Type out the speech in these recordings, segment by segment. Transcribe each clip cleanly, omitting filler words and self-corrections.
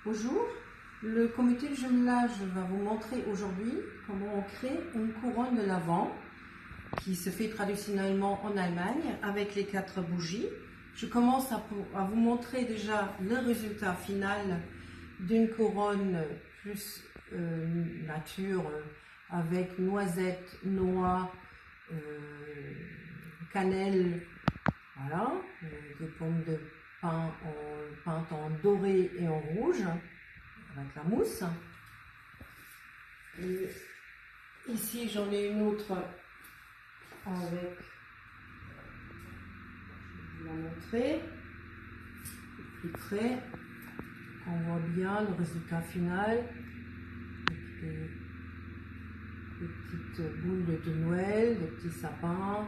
Bonjour, le comité de jumelage va vous montrer aujourd'hui comment on crée une couronne de l'Avent qui se fait traditionnellement en Allemagne avec les 4 bougies. Je commence à vous montrer déjà le résultat final d'une couronne plus nature avec noisettes, noix, cannelle, voilà, des pommes de pin peintes en doré et en rouge avec la mousse. Et ici j'en ai une autre avec, je vais vous la montrer plus près, on voit bien le résultat final avec des petites boules de Noël, des petits sapins.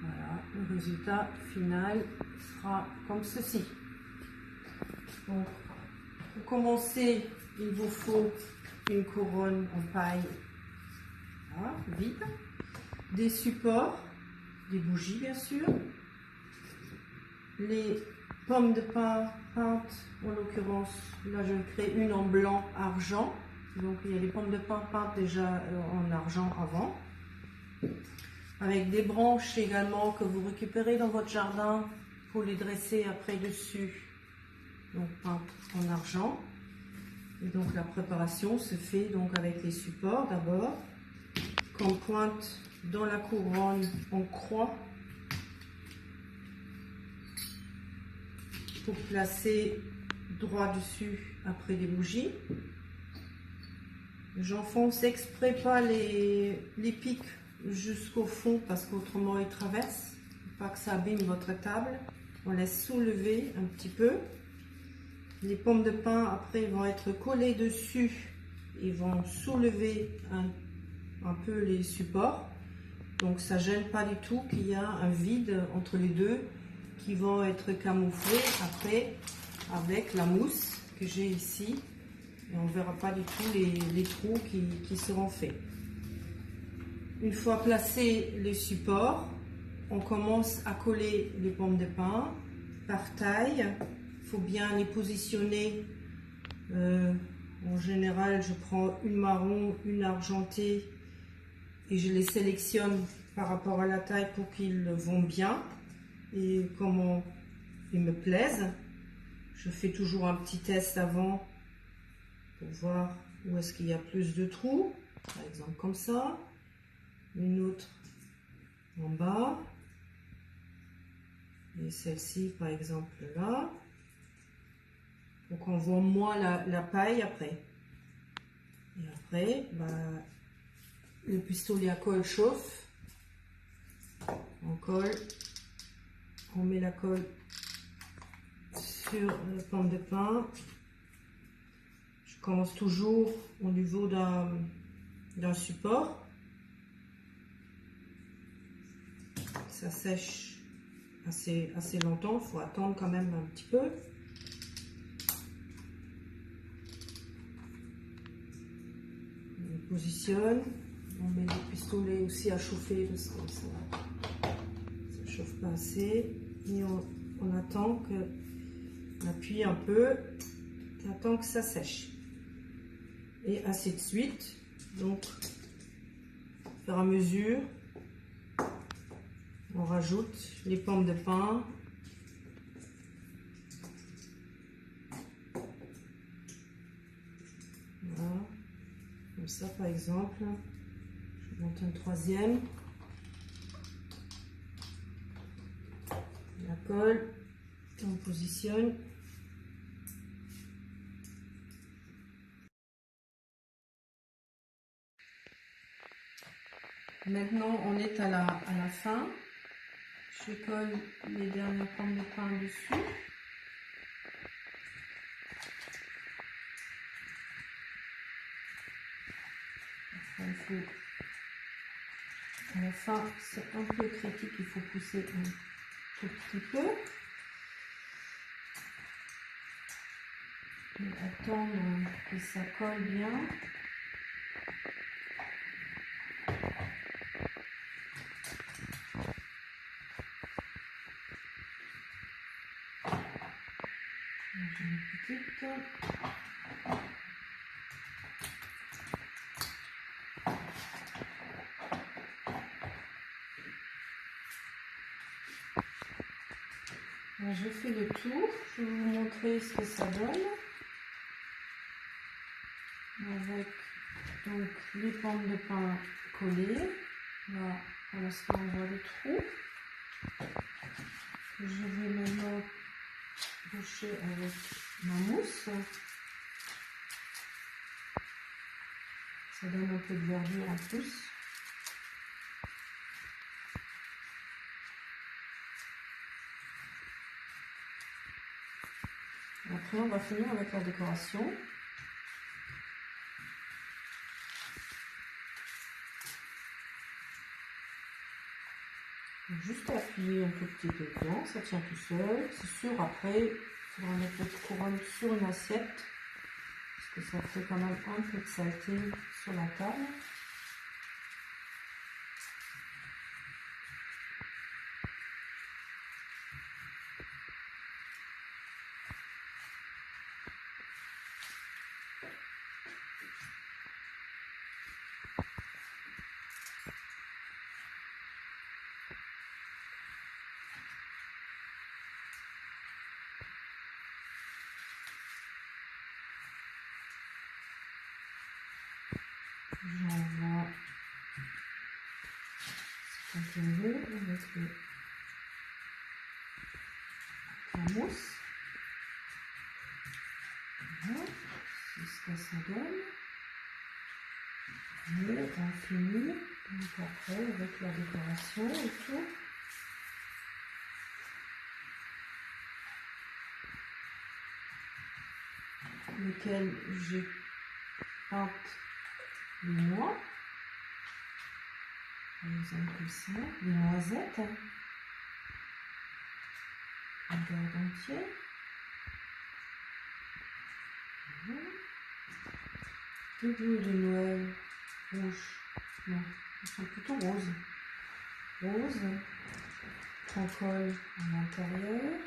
Voilà, le résultat final sera comme ceci. Donc, pour commencer, il vous faut une couronne en paille, voilà, vide, des supports, des bougies bien sûr, les pommes de pin peintes, en l'occurrence, là je crée une en blanc argent, donc il y a les pommes de pin peintes déjà en argent avant, avec des branches également que vous récupérez dans votre jardin pour les dresser après dessus, donc peintes en argent. Et donc la préparation se fait donc avec les supports d'abord, qu'on pointe dans la couronne en croix pour placer droit dessus après les bougies. J'enfonce exprès pas les pics jusqu'au fond parce qu'autrement ils traversent, pas que ça abîme votre table. On laisse soulever un petit peu. Les pommes de pin après vont être collées dessus, ils vont soulever un peu les supports, donc ça gêne pas du tout qu'il y a un vide entre les deux qui vont être camouflés après avec la mousse que j'ai ici, et on verra pas du tout les trous qui seront faits. Une fois placés les supports, on commence à coller les pommes de pin par taille. Il faut bien les positionner. En général, je prends une marron, une argentée et je les sélectionne par rapport à la taille pour qu'ils vont bien et comment ils me plaisent. Je fais toujours un petit test avant pour voir où est-ce qu'il y a plus de trous. Par exemple comme ça. Une autre en bas. Et celle-ci par exemple là. Donc on voit moins la paille après. Et après, le pistolet à colle chauffe. On colle. On met la colle sur la pomme de pin. Je commence toujours au niveau d'un support. Ça sèche assez longtemps. Il faut attendre quand même un petit peu. Positionne, on met le pistolet aussi à chauffer parce que ça chauffe pas assez et on attend que on appuie un peu, on attend que ça sèche et ainsi de suite. Donc au fur et à mesure on rajoute les pommes de pin. Voilà. Comme ça par exemple, je monte un troisième, la colle, on positionne. Maintenant on est à la fin, je colle les dernières pommes de pin dessus. Il faut, à la fin, c'est un peu critique, il faut pousser un tout petit peu. Et attendre que ça colle bien. J'ai une petite. Alors, je fais le tour, je vais vous montrer ce que ça donne. Avec donc les pommes de pin collées. Là, pour l'instant, on voit les trous. Je vais maintenant boucher avec ma mousse. Ça donne un peu de verdure en plus. Après, on va finir avec la décoration. Juste appuyer un tout petit peu dedans, ça tient tout seul. C'est sûr, après, il faudra mettre votre couronne sur une assiette, parce que ça fait quand même un peu de saleté sur la table. J'envoie un peu mieux avec la mousse. Voilà, c'est ce que ça donne. Et on finit donc après avec la décoration et tout. Lequel j'ai peint les noix. Par exemple comme ça, les noisettes. Un garde entier. Voilà. Des boules de Noël rouges. Non, elles sont plutôt roses. Rose. On colle à l'intérieur.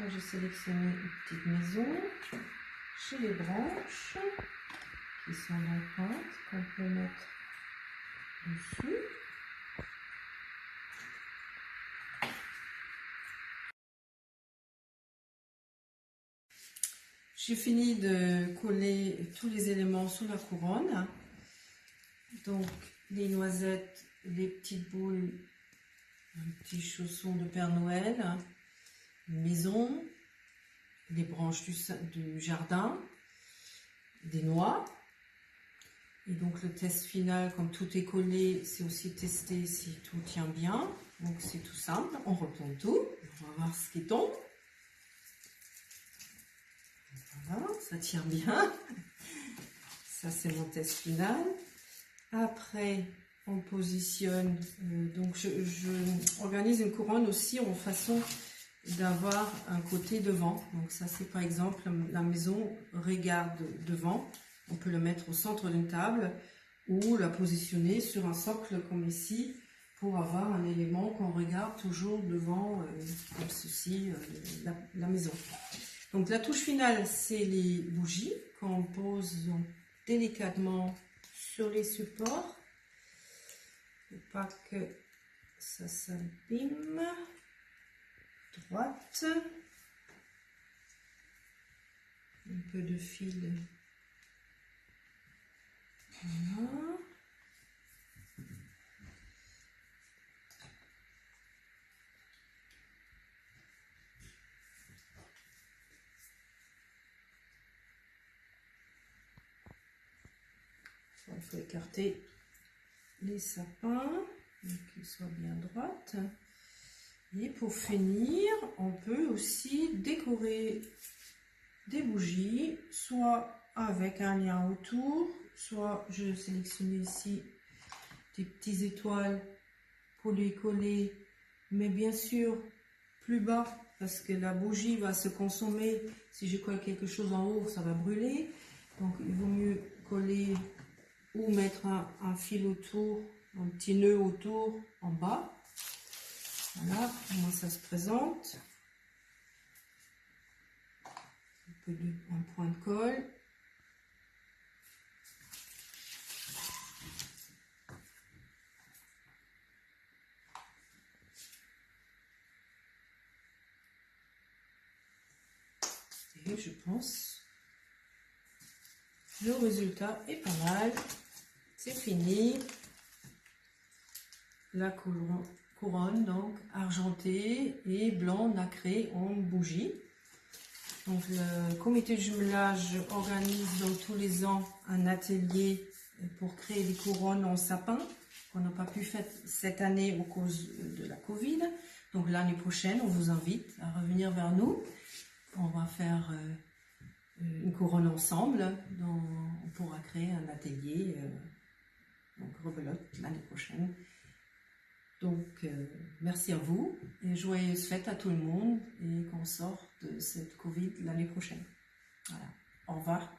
Là, j'ai sélectionné une petite maison. J'ai les branches qui sont en peintes qu'on peut mettre dessus. J'ai fini de coller tous les éléments sur la couronne. Donc les noisettes, les petites boules, un petit chausson de Père Noël, une maison, les branches du jardin, des noix. Et donc le test final, comme tout est collé, c'est aussi tester si tout tient bien. Donc c'est tout simple, on replante tout, on va voir ce qui tombe. Voilà, ça tient bien. Ça c'est mon test final. Après, on positionne, donc je organise une couronne aussi en façon d'avoir un côté devant. Donc ça c'est par exemple, la maison regarde devant. On peut le mettre au centre d'une table ou la positionner sur un socle comme ici pour avoir un élément qu'on regarde toujours devant, comme ceci, la maison. Donc la touche finale, c'est les bougies qu'on pose délicatement sur les supports pour pas que ça s'abîme. Droite. Un peu de fil. Voilà. Il faut écarter les sapins, qu'ils soient bien droites. Et pour finir, on peut aussi décorer des bougies, soit avec un lien autour, soit je sélectionne ici des petites étoiles pour les coller, mais bien sûr plus bas parce que la bougie va se consommer. Si je colle quelque chose en haut, ça va brûler. Donc il vaut mieux coller ou mettre un fil autour, un petit nœud autour en bas. Voilà comment ça se présente. un point de colle. Et je pense le résultat est pas mal. C'est fini. La couronne donc argentée et blanc nacré en bougie. Donc le comité de jumelage organise donc tous les ans un atelier pour créer des couronnes en sapin qu'on n'a pas pu faire cette année à cause de la Covid. Donc l'année prochaine, on vous invite à revenir vers nous. On va faire une couronne ensemble. On pourra créer un atelier, donc rebelote l'année prochaine. Donc, merci à vous et joyeuses fêtes à tout le monde et qu'on sorte de cette Covid l'année prochaine. Voilà. Au revoir.